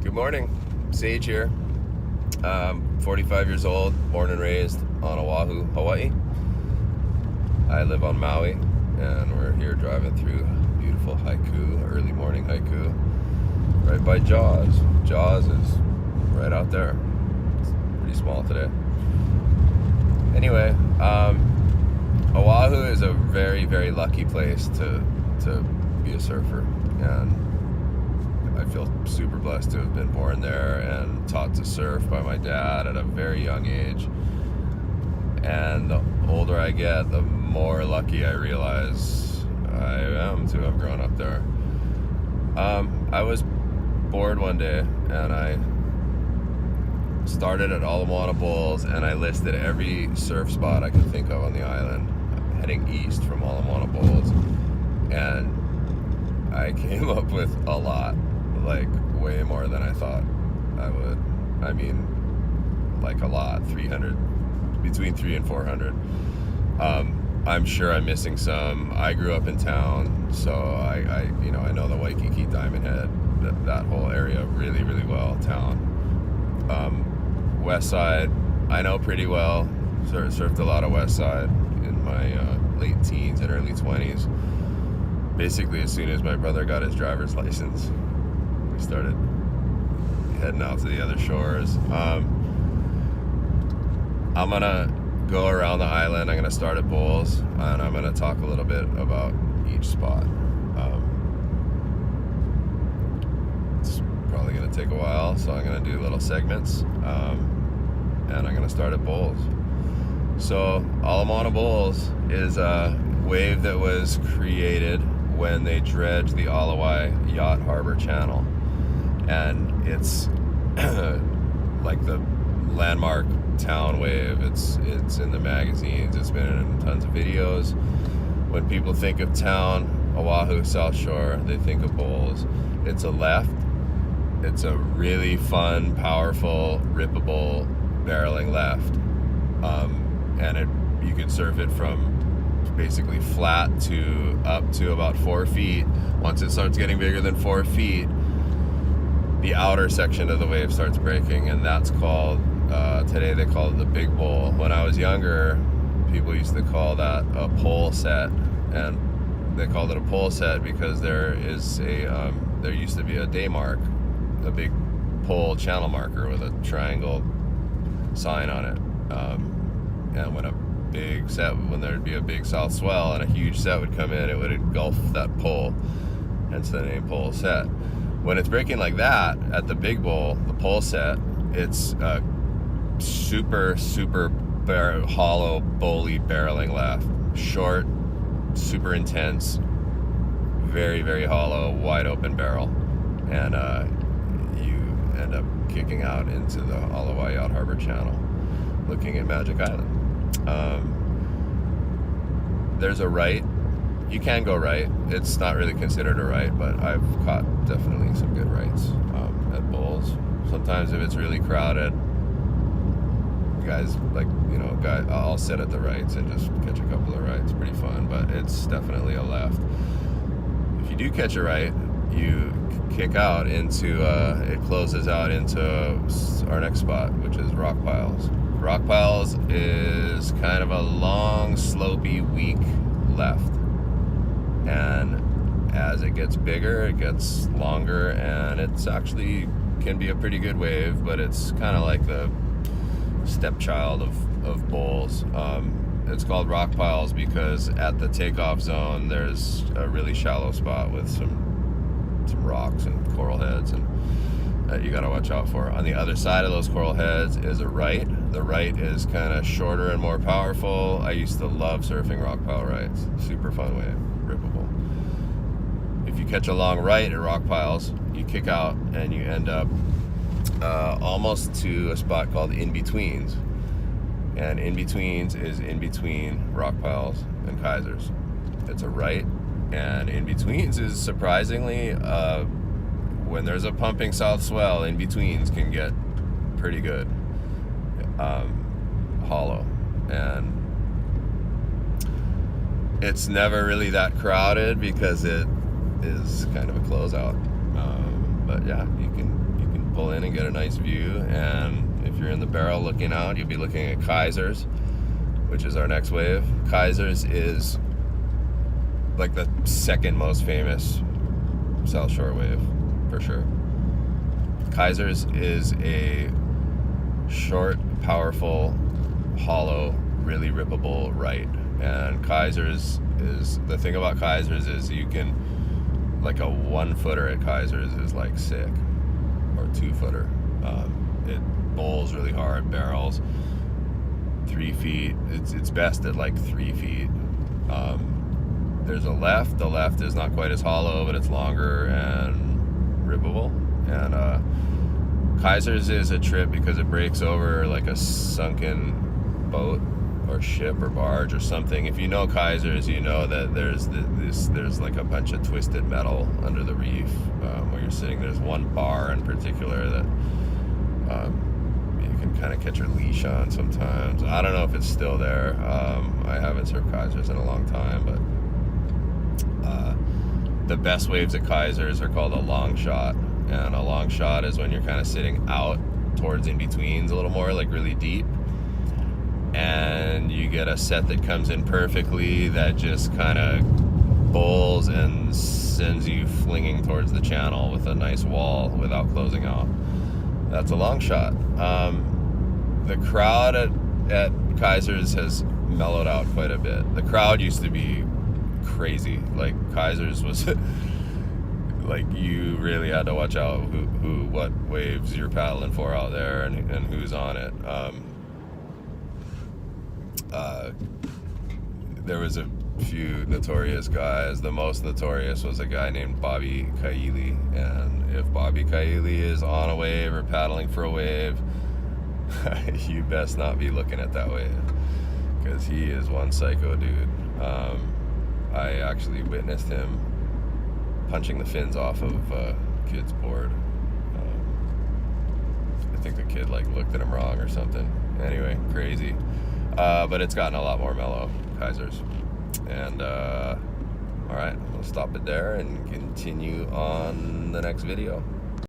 Good morning, Sage here. 45 years old, born and raised on Oahu, Hawaii. I live on Maui, and we're here driving through beautiful haiku, early morning haiku, right by Jaws. Jaws is right out there. It's pretty small today. Anyway, Oahu is a very, very lucky place to be a surfer, and I feel super blessed to have been born there and taught to surf by my dad at a very young age. And the older I get, the more lucky I realize I am to have grown up there. I was bored one day and I started at Ala Moana Bowls, and I listed every surf spot I could think of on the island heading east from Ala Moana Bowls, and I came up with a lot, like way more than I thought I would. I mean, like a lot, 300, between 300 and 400. I'm sure I'm missing some. I grew up in town, so I know the Waikiki, Diamond Head, that whole area really, really well, town. West Side, I know pretty well. Surfed a lot of West Side in my late teens and early 20s. Basically, as soon as my brother got his driver's license, we started heading out to the other shores. I'm gonna go around the island. I'm gonna start at Bowls, and I'm gonna talk a little bit about each spot. It's probably gonna take a while, so I'm gonna do little segments, and I'm gonna start at Bowls. So Ala Moana Bowls is a wave that was created when they dredged the Alawai Yacht Harbor Channel, and it's like the landmark town wave. It's in the magazines. It's been in tons of videos. When people think of town, Oahu, South Shore, they think of Bowls. It's a left. It's a really fun, powerful, rippable, barreling left, and you can surf it from basically flat to up to about 4 feet. Once it starts getting bigger than 4 feet, the outer section of the wave starts breaking, and that's called, today they call it the big bowl. When I was younger, people used to call that a pole set, and they called it a pole set because there used to be a day mark, a big pole channel marker with a triangle sign on it, and when there'd be a big south swell and a huge set would come in, it would engulf that pole, hence the name pole set. When it's breaking like that at the big bowl, the pole set, it's a super hollow, bowly, barreling left, short, super intense, very, very hollow, wide open barrel, and you end up kicking out into the Alawai Yacht Harbor Channel, looking at Magic Island. There's a right. You can go right. It's not really considered a right, but I've caught definitely some good rights at Bowls. Sometimes if it's really crowded, I'll sit at the rights and just catch a couple of rights. Pretty fun, but it's definitely a left. If you do catch a right, you kick out into, it closes out into our next spot, which is Rock Piles. Rock Piles is kind of a long, slopey, weak left. And as it gets bigger, it gets longer, and it's actually can be a pretty good wave, but it's kind of like the stepchild of Bowls. It's called Rock Piles because at the takeoff zone, there's a really shallow spot with some rocks and coral heads, and that you gotta watch out for. On the other side of those coral heads is a right. The right is kind of shorter and more powerful. I used to love surfing rock pile rights. Super fun wave, rippable. If you catch a long right at Rock Piles, you kick out and you end up almost to a spot called In Betweens. And In Betweens is in between Rock Piles and Kaisers. It's a right, and In Betweens is surprisingly, when there's a pumping south swell, In Betweens can get pretty good, hollow, and it's never really that crowded because it is kind of a closeout. But yeah, you can pull in and get a nice view. And if you're in the barrel looking out, you'll be looking at Kaisers, which is our next wave. Kaisers is like the second most famous South Shore wave, for sure. Kaisers is a short, powerful, hollow, really rippable right. And Kaisers is, the thing about Kaisers is you can, like a 1 footer at Kaisers is like sick, or 2 footer. It bowls really hard, barrels 3 feet. It's best at like 3 feet. There's a left. The left is not quite as hollow, but it's longer and rippable. And Kaisers is a trip because it breaks over like a sunken boat or ship or barge or something. If you know Kaisers, you know that there's like a bunch of twisted metal under the reef where you're sitting. There's one bar in particular that you can kind of catch your leash on sometimes. I don't know if it's still there. I haven't surfed Kaisers in a long time, but the best waves at Kaisers are called a long shot. And a long shot is when you're kind of sitting out towards in-betweens a little more, like really deep. And you get a set that comes in perfectly that just kind of bowls and sends you flinging towards the channel with a nice wall without closing out. That's a long shot. The crowd at Kaisers has mellowed out quite a bit. The crowd used to be crazy. Like Kaisers was like, you really had to watch out what waves you're paddling for out there and who's on it. There was a few notorious guys. The most notorious was a guy named Bobby Kaili. And if Bobby Kaili is on a wave or paddling for a wave, you best not be looking at that wave, because he is one psycho dude. I actually witnessed him punching the fins off of a kid's board. I think the kid like looked at him wrong or something. Anyway, crazy. But it's gotten a lot more mellow, Kaisers. And all right, we'll stop it there and continue on the next video.